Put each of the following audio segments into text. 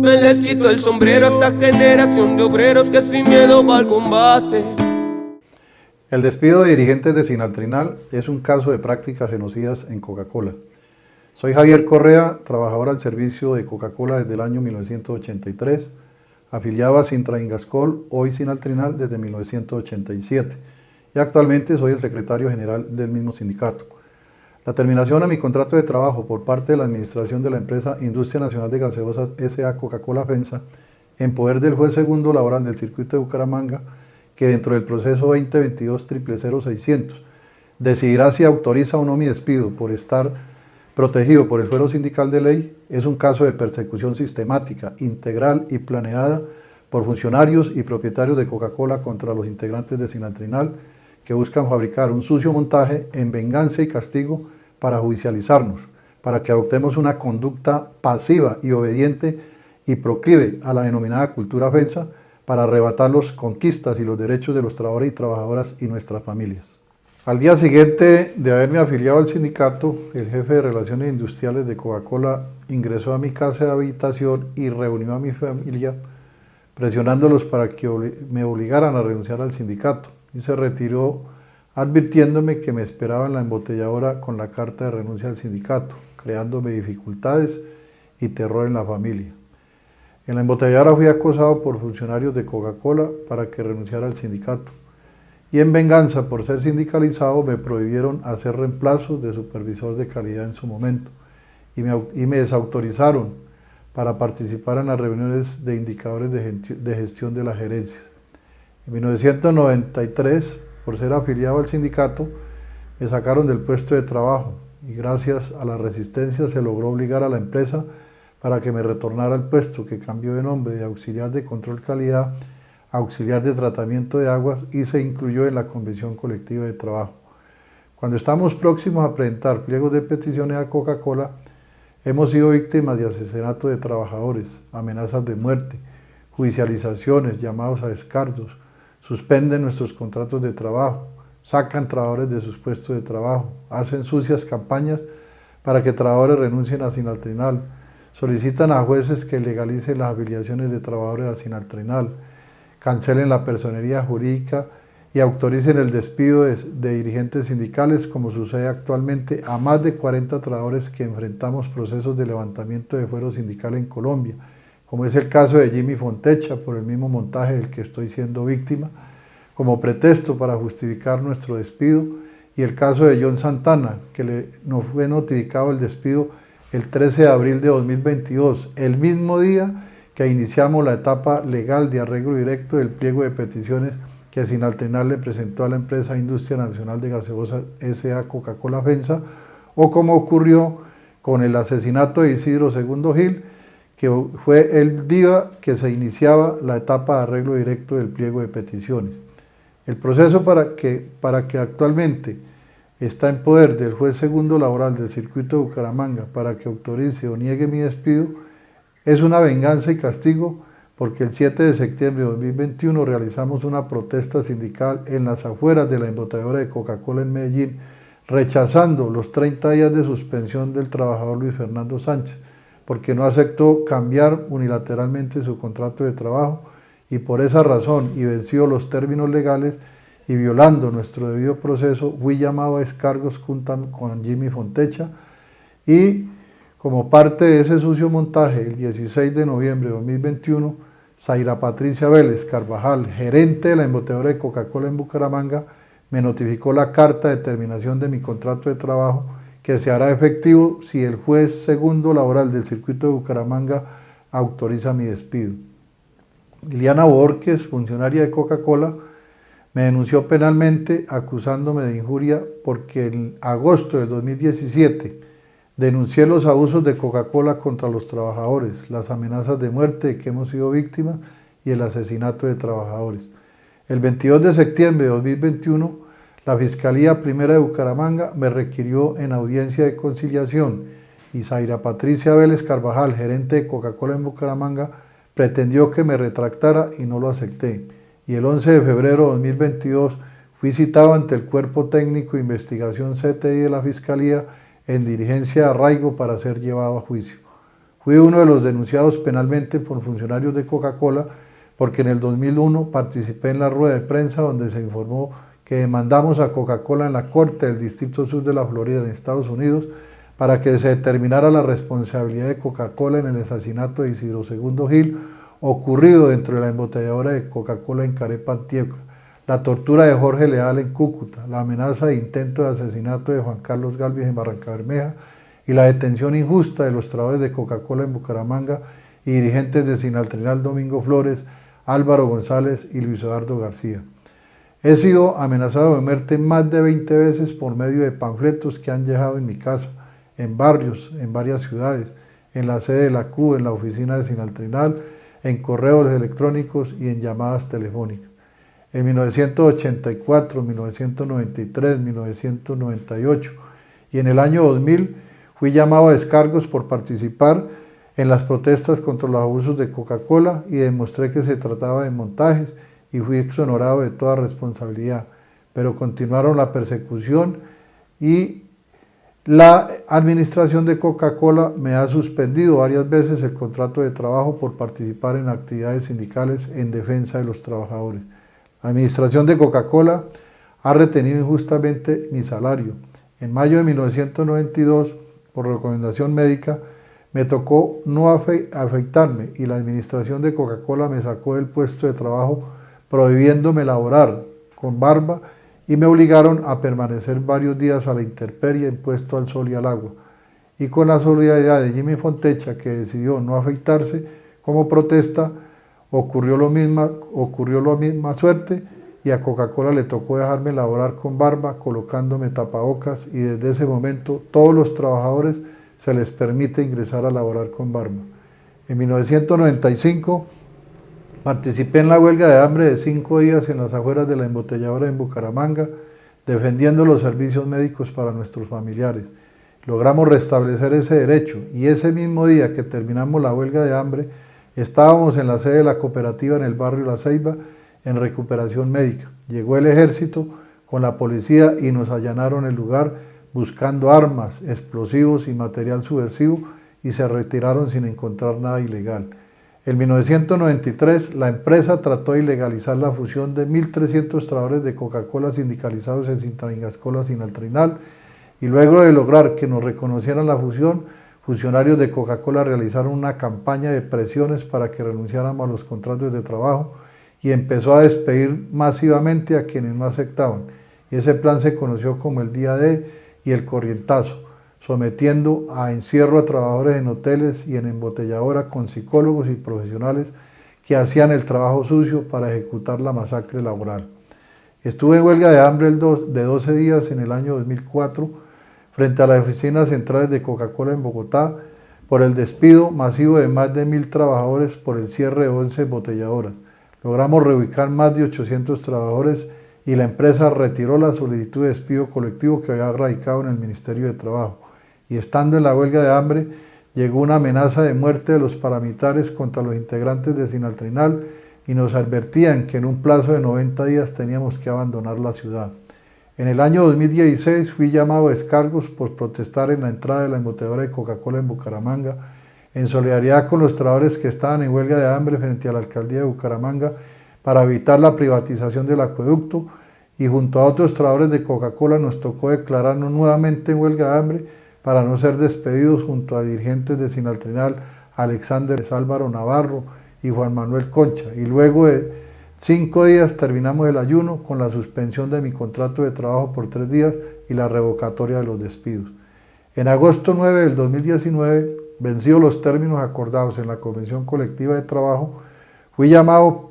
Me les quito el sombrero a esta generación de obreros que sin miedo va al combate. El despido de dirigentes de Sinaltrinal es un caso de prácticas genocidas en Coca-Cola. Soy Javier Correa, trabajador al servicio de Coca-Cola desde el año 1983, afiliado a Sintraingascol, hoy Sinaltrinal, desde 1987, y actualmente soy el secretario general del mismo sindicato. La terminación a mi contrato de trabajo por parte de la administración de la empresa Industria Nacional de Gaseosas S.A. Coca-Cola FEMSA, en poder del juez segundo laboral del circuito de Bucaramanga, que dentro del proceso 2022-000600 decidirá si autoriza o no mi despido por estar protegido por el fuero sindical de ley, es un caso de persecución sistemática, integral y planeada por funcionarios y propietarios de Coca-Cola contra los integrantes de Sinaltrinal, que buscan fabricar un sucio montaje en venganza y castigo para judicializarnos, para que adoptemos una conducta pasiva y obediente y proclive a la denominada cultura FEMSA, para arrebatar las conquistas y los derechos de los trabajadores y trabajadoras y nuestras familias. Al día siguiente de haberme afiliado al sindicato, el jefe de Relaciones Industriales de Coca-Cola ingresó a mi casa de habitación y reunió a mi familia, presionándolos para que me obligaran a renunciar al sindicato, y se retiró advirtiéndome que me esperaba en la embotelladora con la carta de renuncia al sindicato, creándome dificultades y terror en la familia. En la embotelladora fui acosado por funcionarios de Coca-Cola para que renunciara al sindicato, y en venganza por ser sindicalizado me prohibieron hacer reemplazos de supervisor de calidad en su momento, y me desautorizaron para participar en las reuniones de indicadores de gestión de la gerencia. En 1993, por ser afiliado al sindicato, me sacaron del puesto de trabajo, y gracias a la resistencia se logró obligar a la empresa para que me retornara al puesto, que cambió de nombre de auxiliar de control calidad a auxiliar de tratamiento de aguas, y se incluyó en la convención colectiva de trabajo. Cuando estamos próximos a presentar pliegos de peticiones a Coca-Cola, hemos sido víctimas de asesinato de trabajadores, amenazas de muerte, judicializaciones, llamados a descargos, suspenden nuestros contratos de trabajo, sacan trabajadores de sus puestos de trabajo, hacen sucias campañas para que trabajadores renuncien a Sinaltrinal, solicitan a jueces que legalicen las afiliaciones de trabajadores a Sinaltrinal, cancelen la personería jurídica y autoricen el despido de dirigentes sindicales, como sucede actualmente a más de 40 trabajadores que enfrentamos procesos de levantamiento de fuero sindical en Colombia, como es el caso de Jimmy Fontecha, por el mismo montaje del que estoy siendo víctima, como pretexto para justificar nuestro despido, y el caso de John Santana, que nos fue notificado el despido el 13 de abril de 2022, el mismo día que iniciamos la etapa legal de arreglo directo del pliego de peticiones que Sinaltrinal le presentó a la empresa Industria Nacional de Gaseosas S.A. Coca-Cola FEMSA, o como ocurrió con el asesinato de Isidro Segundo Gil, que fue el día que se iniciaba la etapa de arreglo directo del pliego de peticiones. El proceso para que actualmente está en poder del juez segundo laboral del circuito de Bucaramanga para que autorice o niegue mi despido es una venganza y castigo, porque el 7 de septiembre de 2021 realizamos una protesta sindical en las afueras de la embotelladora de Coca-Cola en Medellín, rechazando los 30 días de suspensión del trabajador Luis Fernando Sánchez, porque no aceptó cambiar unilateralmente su contrato de trabajo, y por esa razón, y vencido los términos legales y violando nuestro debido proceso, fui llamado a descargos junto con Jimmy Fontecha, y como parte de ese sucio montaje, el 16 de noviembre de 2021, Zaira Patricia Vélez Carvajal, gerente de la embotelladora de Coca-Cola en Bucaramanga, me notificó la carta de terminación de mi contrato de trabajo, que se hará efectivo si el juez segundo laboral del circuito de Bucaramanga autoriza mi despido. Liliana Borges, funcionaria de Coca-Cola, me denunció penalmente acusándome de injuria porque en agosto del 2017 denuncié los abusos de Coca-Cola contra los trabajadores, las amenazas de muerte de que hemos sido víctimas y el asesinato de trabajadores. El 22 de septiembre de 2021, la Fiscalía Primera de Bucaramanga me requirió en audiencia de conciliación, y Zaira Patricia Vélez Carvajal, gerente de Coca-Cola en Bucaramanga, pretendió que me retractara y no lo acepté. Y el 11 de febrero de 2022 fui citado ante el Cuerpo Técnico de Investigación CTI de la Fiscalía en diligencia de arraigo para ser llevado a juicio. Fui uno de los denunciados penalmente por funcionarios de Coca-Cola porque en el 2001 participé en la rueda de prensa donde se informó que demandamos a Coca-Cola en la Corte del Distrito Sur de la Florida en Estados Unidos para que se determinara la responsabilidad de Coca-Cola en el asesinato de Isidro II Gil ocurrido dentro de la embotelladora de Coca-Cola en Carepa, Antioquia, la tortura de Jorge Leal en Cúcuta, la amenaza de intento de asesinato de Juan Carlos Galvis en Barrancabermeja y la detención injusta de los trabajadores de Coca-Cola en Bucaramanga y dirigentes de Sinaltrinal Domingo Flores, Álvaro González y Luis Eduardo García. He sido amenazado de muerte más de 20 veces por medio de panfletos que han llegado en mi casa, en barrios, en varias ciudades, en la sede de la CU, en la oficina de Sinaltrinal, en correos electrónicos y en llamadas telefónicas. En 1984, 1993, 1998 y en el año 2000 fui llamado a descargos por participar en las protestas contra los abusos de Coca-Cola y demostré que se trataba de montajes y fui exonerado de toda responsabilidad, pero continuaron la persecución y la administración de Coca-Cola me ha suspendido varias veces el contrato de trabajo por participar en actividades sindicales en defensa de los trabajadores. La administración de Coca-Cola ha retenido injustamente mi salario. En mayo de 1992, por recomendación médica, me tocó no afeitarme y la administración de Coca-Cola me sacó del puesto de trabajo prohibiéndome laborar con barba y me obligaron a permanecer varios días a la intemperie expuesto al sol y al agua. Y con la solidaridad de Jimmy Fontecha, que decidió no afeitarse como protesta, ocurrió la misma suerte y a Coca-Cola le tocó dejarme laborar con barba, colocándome tapabocas y desde ese momento todos los trabajadores se les permite ingresar a laborar con barba. En 1995 participé en la huelga de hambre de 5 días en las afueras de la embotelladora en Bucaramanga, defendiendo los servicios médicos para nuestros familiares. Logramos restablecer ese derecho y ese mismo día que terminamos la huelga de hambre, estábamos en la sede de la cooperativa en el barrio La Ceiba en recuperación médica. Llegó el ejército con la policía y nos allanaron el lugar buscando armas, explosivos y material subversivo y se retiraron sin encontrar nada ilegal. En 1993, la empresa trató de ilegalizar la fusión de 1.300 trabajadores de Coca-Cola sindicalizados en Sintraingascola, Sinaltrinal, y luego de lograr que nos reconocieran la fusión, funcionarios de Coca-Cola realizaron una campaña de presiones para que renunciáramos a los contratos de trabajo y empezó a despedir masivamente a quienes no aceptaban. Y ese plan se conoció como el Día D y el Corrientazo, sometiendo a encierro a trabajadores en hoteles y en embotelladora con psicólogos y profesionales que hacían el trabajo sucio para ejecutar la masacre laboral. Estuve en huelga de hambre de 12 días en el año 2004 frente a las oficinas centrales de Coca-Cola en Bogotá por el despido masivo de más de 1.000 trabajadores por el cierre de 11 embotelladoras. Logramos reubicar más de 800 trabajadores y la empresa retiró la solicitud de despido colectivo que había radicado en el Ministerio de Trabajo. Y estando en la huelga de hambre, llegó una amenaza de muerte de los paramilitares contra los integrantes de Sinaltrinal y nos advertían que en un plazo de 90 días teníamos que abandonar la ciudad. En el año 2016 fui llamado a descargos por protestar en la entrada de la embotelladora de Coca-Cola en Bucaramanga, en solidaridad con los trabajadores que estaban en huelga de hambre frente a la alcaldía de Bucaramanga para evitar la privatización del acueducto, y junto a otros trabajadores de Coca-Cola nos tocó declararnos nuevamente en huelga de hambre para no ser despedidos junto a dirigentes de Sinaltrinal, Alexander Álvaro Navarro y Juan Manuel Concha. Y luego de 5 días terminamos el ayuno con la suspensión de mi contrato de trabajo por 3 días y la revocatoria de los despidos. En agosto 9 del 2019, vencidos los términos acordados en la Convención Colectiva de Trabajo, fui llamado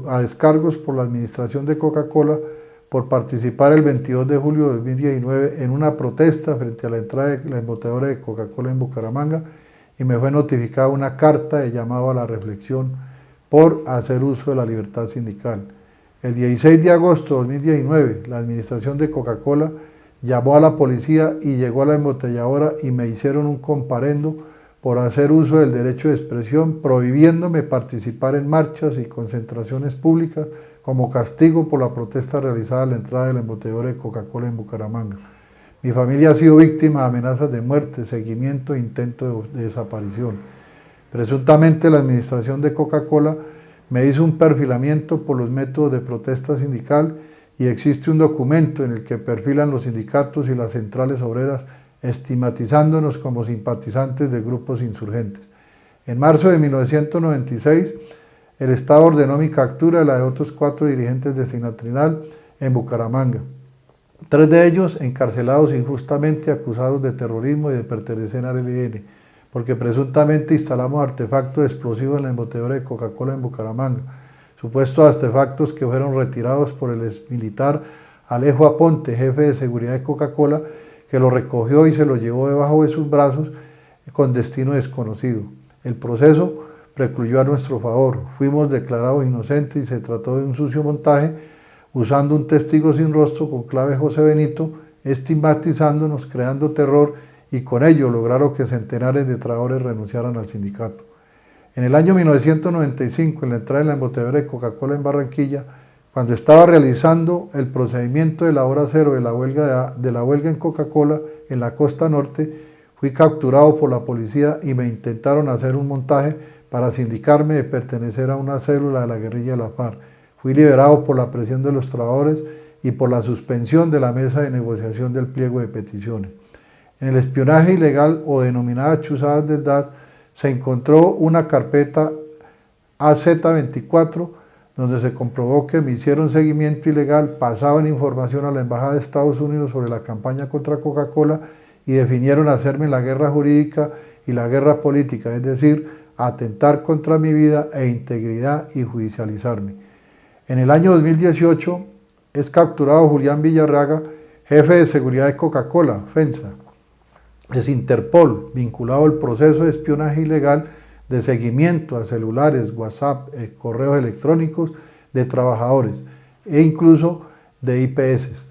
a descargos por la administración de Coca-Cola por participar el 22 de julio de 2019 en una protesta frente a la entrada de la embotelladora de Coca-Cola en Bucaramanga y me fue notificada una carta de llamado a la reflexión por hacer uso de la libertad sindical. El 16 de agosto de 2019, la administración de Coca-Cola llamó a la policía y llegó a la embotelladora y me hicieron un comparendo por hacer uso del derecho de expresión, prohibiéndome participar en marchas y concentraciones públicas como castigo por la protesta realizada a la entrada de la embotelladora de Coca-Cola en Bucaramanga. Mi familia ha sido víctima de amenazas de muerte, seguimiento e intento de desaparición. Presuntamente la administración de Coca-Cola me hizo un perfilamiento por los métodos de protesta sindical y existe un documento en el que perfilan los sindicatos y las centrales obreras estigmatizándonos como simpatizantes de grupos insurgentes. En marzo de 1996, el Estado ordenó mi captura y la de otros 4 dirigentes de Sinaltrinal en Bucaramanga. 3 de ellos encarcelados injustamente acusados de terrorismo y de pertenecer al ELN, porque presuntamente instalamos artefactos explosivos en la embotellera de Coca-Cola en Bucaramanga, supuestos artefactos que fueron retirados por el exmilitar Alejo Aponte, jefe de seguridad de Coca-Cola, que lo recogió y se lo llevó debajo de sus brazos con destino desconocido. El proceso precluyó a nuestro favor, fuimos declarados inocentes y se trató de un sucio montaje usando un testigo sin rostro con clave José Benito, estigmatizándonos, creando terror y con ello lograron que centenares de trabajadores renunciaran al sindicato. En el año 1995, en la entrada de la embotellera de Coca-Cola en Barranquilla, cuando estaba realizando el procedimiento de la hora cero de la huelga en Coca-Cola en la costa norte, fui capturado por la policía y me intentaron hacer un montaje para sindicarme de pertenecer a una célula de la guerrilla de la FARC. Fui liberado por la presión de los trabajadores y por la suspensión de la mesa de negociación del pliego de peticiones. En el espionaje ilegal o denominada chuzadas del DAS se encontró una carpeta AZ24 donde se comprobó que me hicieron seguimiento ilegal, pasaban información a la Embajada de Estados Unidos sobre la campaña contra Coca-Cola y definieron hacerme la guerra jurídica y la guerra política, es decir, atentar contra mi vida e integridad y judicializarme. En el año 2018 es capturado Julián Villarraga, jefe de seguridad de Coca-Cola, FENSA. Es Interpol, vinculado al proceso de espionaje ilegal de seguimiento a celulares, WhatsApp, correos electrónicos de trabajadores e incluso de IPS.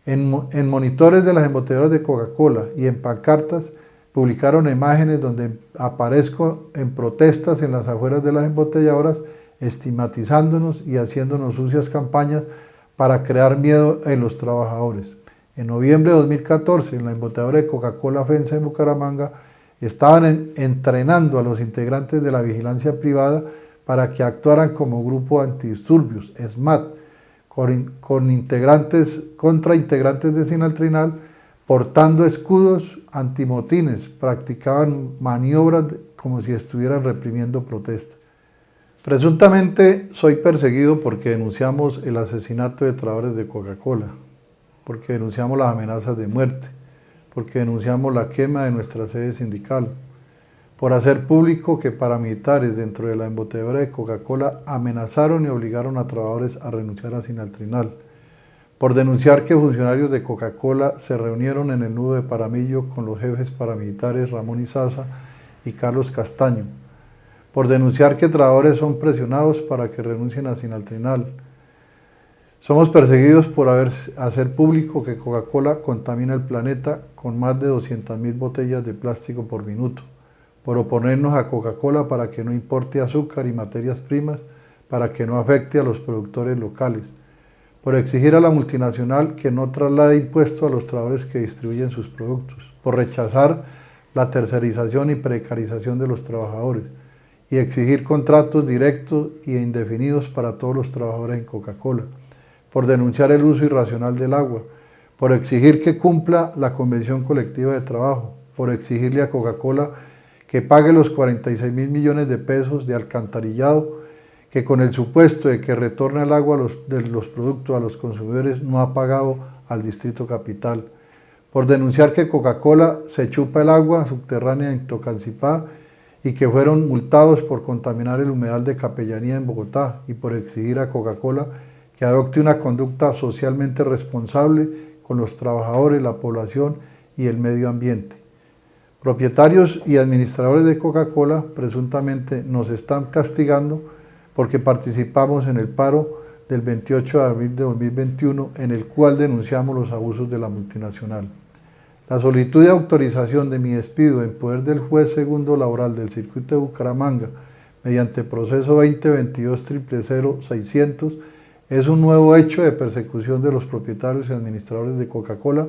En monitores de las embotelladoras de Coca-Cola y en pancartas publicaron imágenes donde aparezco en protestas en las afueras de las embotelladoras, estigmatizándonos y haciéndonos sucias campañas para crear miedo en los trabajadores. En noviembre de 2014, en la embotelladora de Coca-Cola FENSA en Bucaramanga, estaban entrenando a los integrantes de la vigilancia privada para que actuaran como grupo antidisturbios, SMAT, contra integrantes de Sinaltrinal, portando escudos antimotines, practicaban maniobras como si estuvieran reprimiendo protestas. Presuntamente soy perseguido porque denunciamos el asesinato de trabajadores de Coca-Cola, porque denunciamos las amenazas de muerte, porque denunciamos la quema de nuestra sede sindical, por hacer público que paramilitares dentro de la embotelladora de Coca-Cola amenazaron y obligaron a trabajadores a renunciar a Sinaltrinal, por denunciar que funcionarios de Coca-Cola se reunieron en el nudo de Paramillo con los jefes paramilitares Ramón Izaza y Carlos Castaño, por denunciar que trabajadores son presionados para que renuncien a Sinaltrinal. Somos perseguidos por hacer público que Coca-Cola contamina el planeta con más de 200.000 botellas de plástico por minuto, por oponernos a Coca-Cola para que no importe azúcar y materias primas, para que no afecte a los productores locales, por exigir a la multinacional que no traslade impuestos a los trabajadores que distribuyen sus productos, por rechazar la tercerización y precarización de los trabajadores y exigir contratos directos e indefinidos para todos los trabajadores en Coca-Cola, por denunciar el uso irracional del agua, por exigir que cumpla la Convención Colectiva de Trabajo, por exigirle a Coca-Cola que pague los 46.000 millones de pesos de alcantarillado que con el supuesto de que retorna el agua de los productos a los consumidores no ha pagado al Distrito Capital, por denunciar que Coca-Cola se chupa el agua subterránea en Tocancipá y que fueron multados por contaminar el humedal de Capellanía en Bogotá y por exigir a Coca-Cola que adopte una conducta socialmente responsable con los trabajadores, la población y el medio ambiente. Propietarios y administradores de Coca-Cola presuntamente nos están castigando porque participamos en el paro del 28 de abril de 2021 en el cual denunciamos los abusos de la multinacional. La solicitud de autorización de mi despido en poder del juez segundo laboral del circuito de Bucaramanga mediante proceso 2022-000-600 es un nuevo hecho de persecución de los propietarios y administradores de Coca-Cola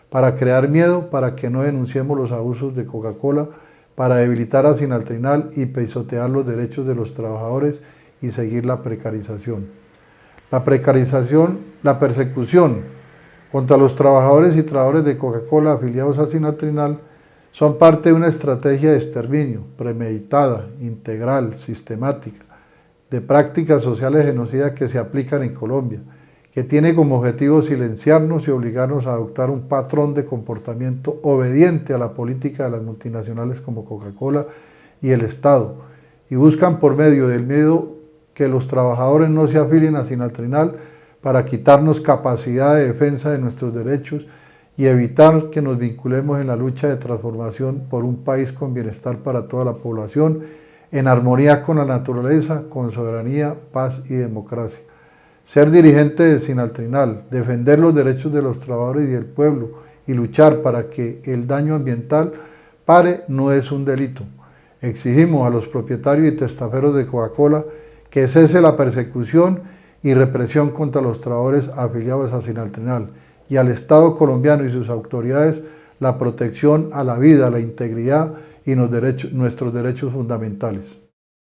para crear miedo, para que no denunciemos los abusos de Coca-Cola, para debilitar a Sinaltrinal y pisotear los derechos de los trabajadores y seguir la precarización. La persecución contra los trabajadores y trabajadoras de Coca-Cola afiliados a Sinaltrinal son parte de una estrategia de exterminio premeditada, integral, sistemática, de prácticas sociales genocidas que se aplican en Colombia, que tiene como objetivo silenciarnos y obligarnos a adoptar un patrón de comportamiento obediente a la política de las multinacionales como Coca-Cola y el Estado, y buscan por medio del miedo que los trabajadores no se afilien a Sinaltrinal para quitarnos capacidad de defensa de nuestros derechos y evitar que nos vinculemos en la lucha de transformación por un país con bienestar para toda la población, en armonía con la naturaleza, con soberanía, paz y democracia. Ser dirigente de Sinaltrinal, defender los derechos de los trabajadores y del pueblo y luchar para que el daño ambiental pare no es un delito. Exigimos a los propietarios y testaferros de Coca-Cola que cese la persecución y represión contra los trabajadores afiliados a Sinaltrinal y al Estado colombiano y sus autoridades la protección a la vida, a la integridad y nuestros derechos fundamentales.